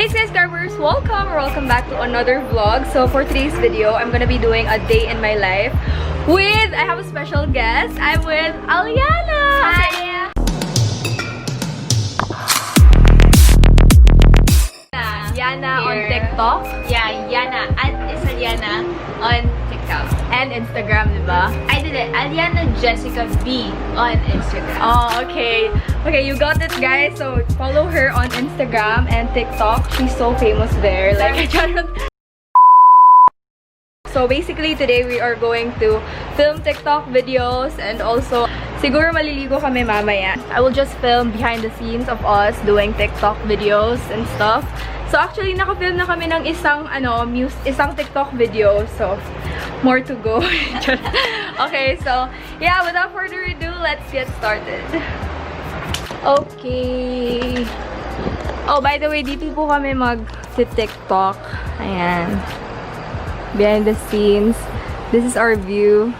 Hey subscribers, welcome back to another vlog. So for today's video, I'm gonna be doing a day in my life with, I have a special guest. I'm with Allana. Hi. Yana on TikTok. Yeah, Yana. It's Allana on TikTok. And Instagram, diba? I did it. Allana Jessica B on Instagram. Oh, okay. Okay, you got it, guys. So follow her on Instagram and TikTok. She's so famous there. Like, so basically, today we are going to film TikTok videos and also siguro maliligo kami mamaya. I will just film behind the scenes of us doing TikTok videos and stuff. So actually, naka-film na kami ng isang TikTok video. So, more to go. Okay, so yeah, without further ado, let's get started. Okay. Oh, by the way, dito po kami mag-TikTok. Ayan. Behind the scenes. This is our view.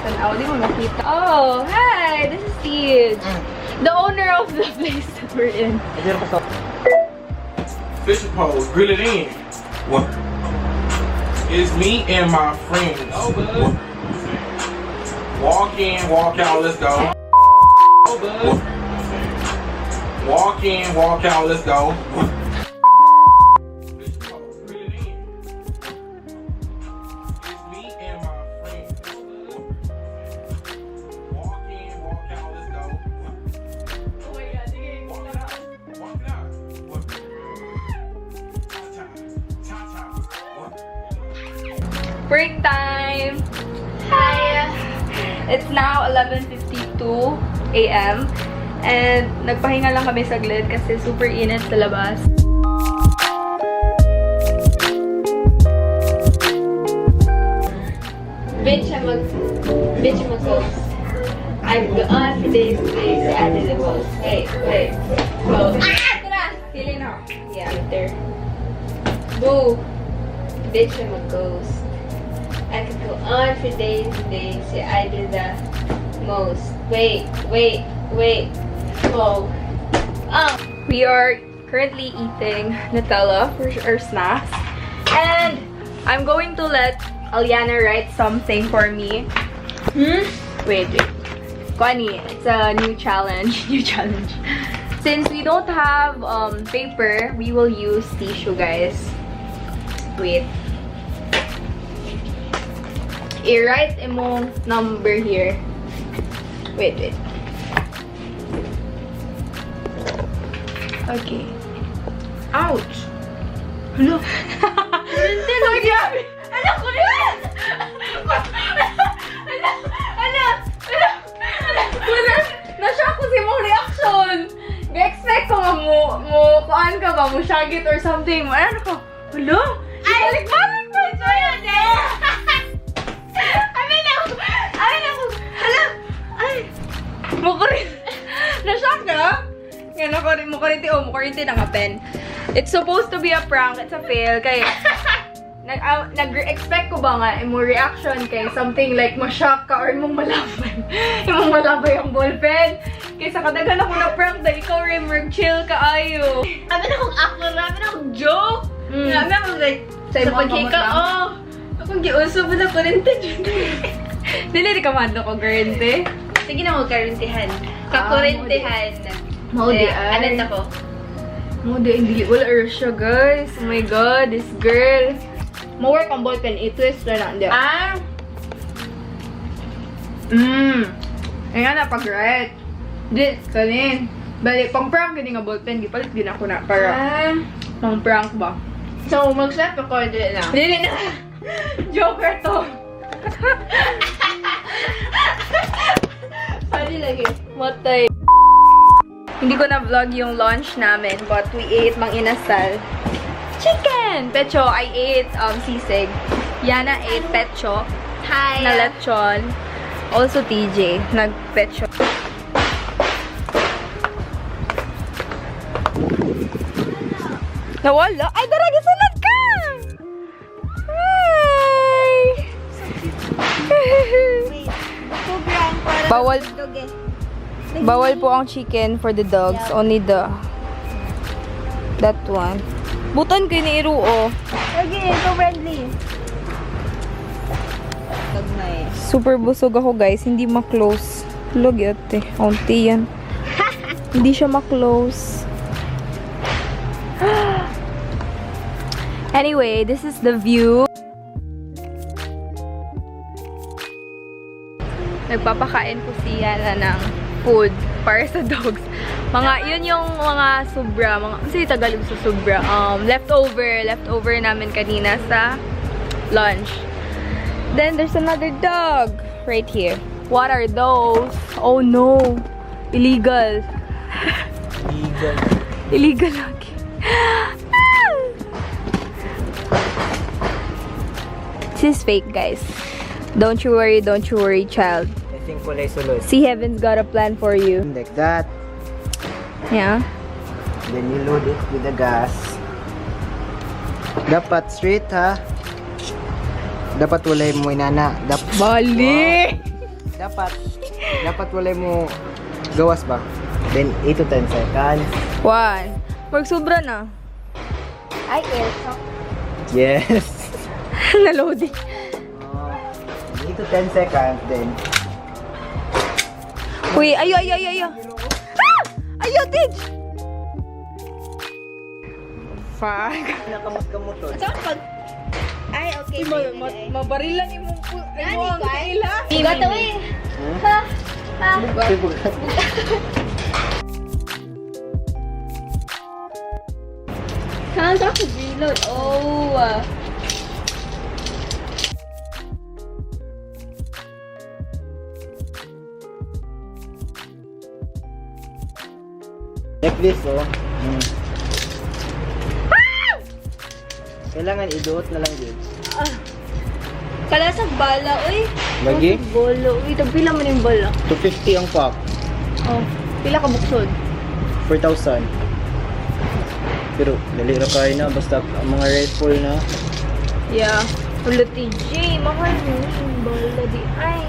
Di mo nakita. Oh, hi! This is Siege. The owner of the place that we're in. Fishing pole, grill it in. What? It's me and my friends. Oh, bud. Walk in, walk out, let's go. Oh, bud. Walk in, walk out, let's go. Fishing pole, grill it in. It's me and my friends. Walk in, walk out, let's go. Oh my God, sige. Walk it out. Walk it out. What? Break time! Hi. It's now 11:52 AM. And nagpahinga lang kami saglit kasi super init sa labas. Bitch, I'm a ghost. I've gone for days and days. I did the most. Wait. Go. Feeling ako. Yeah, right there. Boo. Bitch, I'm a ghost. I could go on for days and days. Yeah, I did the most. Wait. Whoa. We are currently eating Nutella for our snacks. And I'm going to let Allana write something for me. Wait. Kwani, it's a new challenge. Since we don't have paper, we will use tissue, guys. Wait. I-write imong number here. Wait. Okay. Ouch! Hello? Ano grabe? Alam ko na yan! Na-shock ko sa imong reaction! Ga-expect ko nga kuhaan ka ba? Mo shagit or something. Ano ko? Hello? Balik pa ito yan eh! Amin ako! Hello? Ay! Mukurin! Na-shock ka? Yan, mukurinti na nga pen. It's supposed to be a prank. It's a fail. Kaya, nag-expect ko ba nga imong reaction kay something like ma-shock ka or imong malabay. Imong malabay ang ballpen. Kaysa kadaghan ako na prank dahil ikaw rin chill ka ayo. Sabi na akong actor, sabi na akong joke. Sabi na akong like, Sa sa pagkika, akong giuso ba na kurente dyan. Dili ka man ko kurente. Sige na mo, karintihan. Kakurintihan. Maudi ay. Anan ako. Maudi, hindi. Wala siya, guys. Oh my God, this girl. Ma-work ang ballpen. I-twist na lang. Ayan na, pag-write. Di, kanin. Bali, pang-prank gini nga ballpen. Gipalit din ako na para pang-prank ba? So, mag-set ako din na. Dili na. Joker to. Pwede lagi. Matay. Hindi ko na vlog yung lunch namin, but we ate mang inasal. Chicken! Pecho, I ate sisig. Yana ate pecho. Hi. Na lechon. Also TJ, nag-pecho. Nawala? Ay, daragi sunod ka! Hi! Bawal. Bawal po ang chicken for the dogs. Only the That one. Buton kayo ni Iru, oh. Okay, so friendly. Nice. Super busog ako, guys. Hindi ma-close. Look at it. Kaunti yan. Hindi siya ma-close. Anyway, this is the view. Nagpapakain ko siya ng food para sa dogs. Yun yung mga sobra, kasi Tagalog sa sobra. Leftover namin kanina sa lunch. Then there's another dog right here. What are those? Oh no. Illegal. Illegal lagi. This is fake, guys. Don't you worry, child. I think kulay sulod. See, Heaven's got a plan for you. Like that. Yeah. Then you load it with the gas. Dapat straight, ha? Dapat walay mo inana. Bali! Dapat walay mo gawas ba? Then 8 to 10 seconds. 1. Magsobra na. Ay, airsoft. Yes. Naloading. 8 to 10 seconds, then. Uy, ayo. Ah! Ayo, Tidge! Fuck. Nakamot-kamot to. Saan pag... Ay, okay. Mabarilan yung ang kaila. Gato eh. Ha? Saan ka ako reload? Oh. Like this, oh. Kailangan iduot na lang yun. Kalasag bala, uy. Lagi? Bolo. Uy, pila mo yung bala. 250 ang pack. Oh, pila ka buksod? 4,000. Pero dali ra kayo na basta ang mga rifle na. Yeah. Ulo, TJ. Mahal mo yung bala di ay.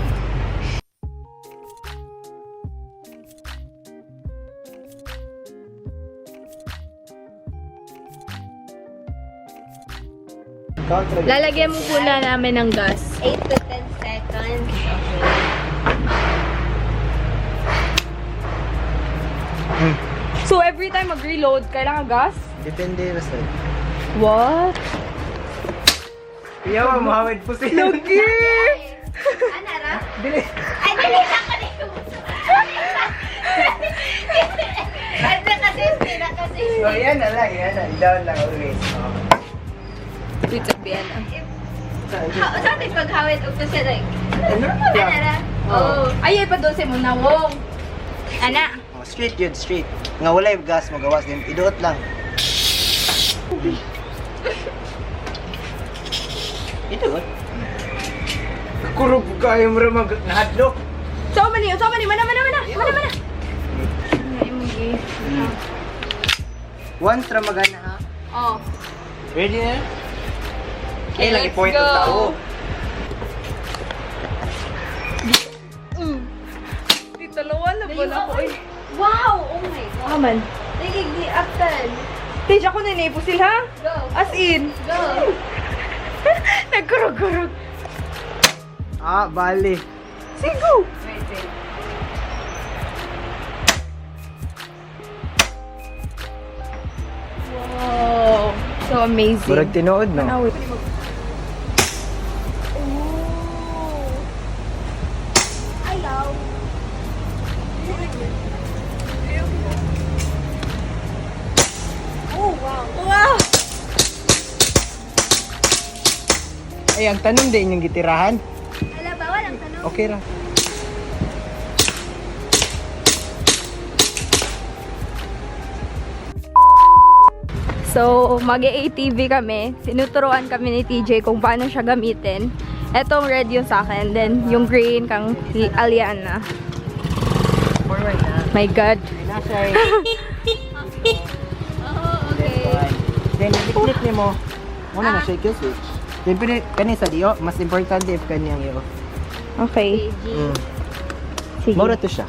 Lalagyan mo pula namin ng gas. 8 to 10 seconds. Okay. So, every time mag-reload, kailangan gas? Depende ra sa. What? Yawa mo hawid po sila. Lagi! Ana ra? Dili. Ay, dili lang ka dito. Ano kasi? So yan na lang, yan na. Down lang always. Wait, sabihan na. Saan tayo paghawid o kasi like? Normal lang. Ana ra? Oh. Ay, ipadose mo na, wong. Ana. Oh, straight yun, straight. Nga wala yung gas magawas din. Iduot lang. Iduot. Kurog kayo mo rin nahadlok. So, mani. Mana. Once ra magana ha. Oh. Ready na? Okay, Ay, lagi let's point go. ang tao. Talawan na pala ko eh. Wow! Oh my God. Aman. Nagig di after. Tej, ako na naipusil ha? Go. As in. Go. Nagkurog-kurog. Ah, bali. Sigo. Wait. Wow. So amazing. Murag tinuod, no? Manawi. Ayaw. Oh, wow. Wow. Ay, ang tanong din yung gitirahan. Wala ba? Walang tanong. Okay ra. So, mag-ATV kami. Tinuturuan kami ni TJ kung paano siya gamitin. Etong red yung sa akin. Then, yung green kang Allana. Forward na. My God. Nasay. Oh, okay. Then, i-click niyo mo. Muna na siya switch. Then, kani sa diyo, mas importante if kanyang iyo. Okay. Sige. Maura to siya.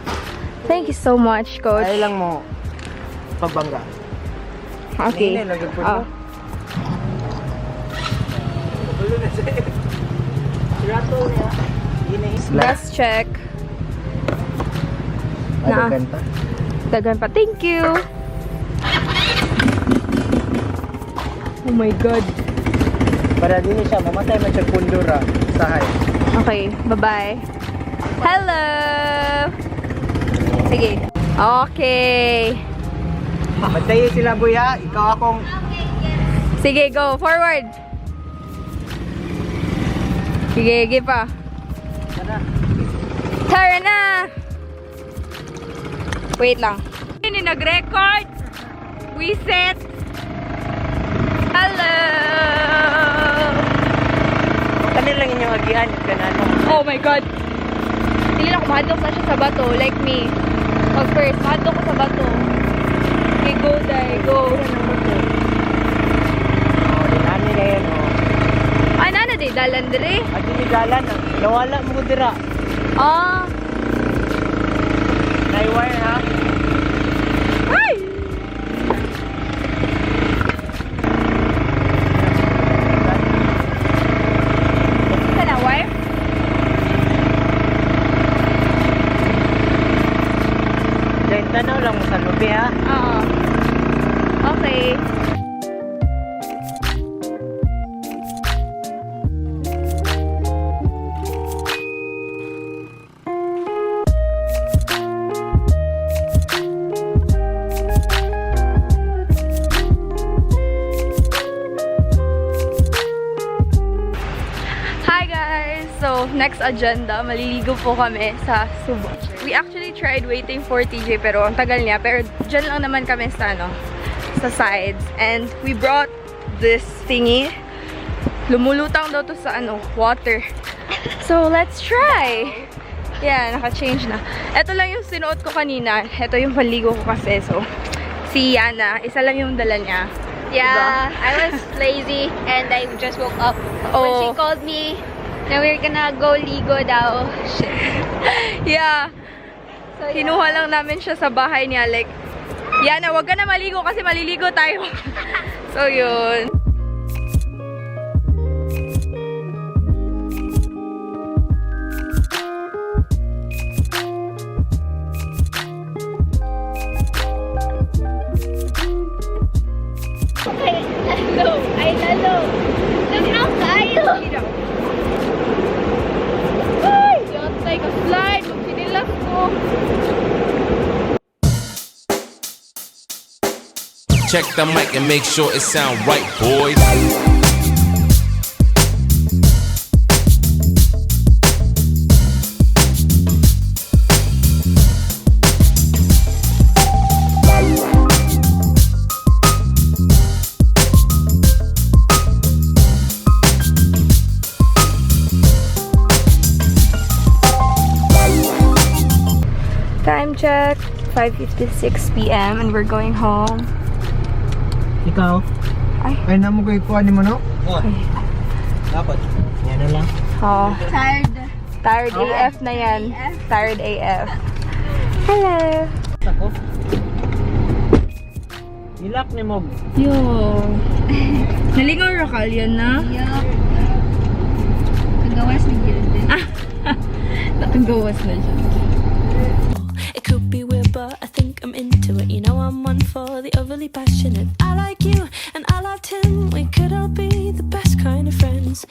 Thank you so much, Coach. Ay lang mo pagbangga. Okay. Nene, lagi po Oh. Gas check. Na. Dagan pa. Dagan pa. Thank you. Oh my God. Para din siya, mamatay man siya pundura. Sahay. Okay, bye-bye. Hello! Sige. Okay. Matayo sila buya, ikaw akong... Sige, go. Forward. Sige, give pa. Tara na! Wait lang. Hindi nag-record. We set. Hello! Kanil lang inyong agihan, kanano. Oh my God! Hindi lang kumadok na siya sa bato, like me. Pag first, kumadok ko sa bato. Okay, go, die, go. Oh, dinami na yan, oh. Ay, nana, di, dalan dire. At dinigalan, nawala mo dira. Ah. Naiwire, ha? Ay! Ito na, wife? Dahil tanaw lang mo sa lubi, ha? Oo. Okay. Hi guys! So, next agenda, maliligo po kami sa Subo. We actually tried waiting for TJ pero ang tagal niya. Pero dyan lang naman kami sa, sa sides. And we brought this thingy. Lumulutang daw to sa water. So, let's try! Yeah, naka-change na. Ito lang yung sinuot ko kanina. Ito yung panligo ko kasi. So, si Yana, isa lang yung dala niya. Yeah, I was lazy and I just woke up when she Oh. called me. Now we're gonna go ligo daw. Shit. Yeah. So, yeah. Kinuha lang namin siya sa bahay niya. Like, Yana, wag ka na maligo kasi maliligo tayo. So, yun. Ay, lalo. Look how kayo. Ay! Don't take a slide. Magsinilas ko. Check the mic and make sure it sound right, boys. Time check. 5:56 p.m. and we're going home. Ikaw? Ay. Ay, namo ko ikuha ni mo, no? Okay. Dapat. Yan na lang. Oh. Tired. Tired AF na yan. Tired AF. Hello. Ako? Ilak ni mo. Yo. Nalingaw rakal yan na. Yup. Nagawas ni Gilden. Nakagawas na siya. It could be weird, but I think I'm into it. You know I'm one for the overly passionate. I like you and I loved him. We could all be the best kind of friends.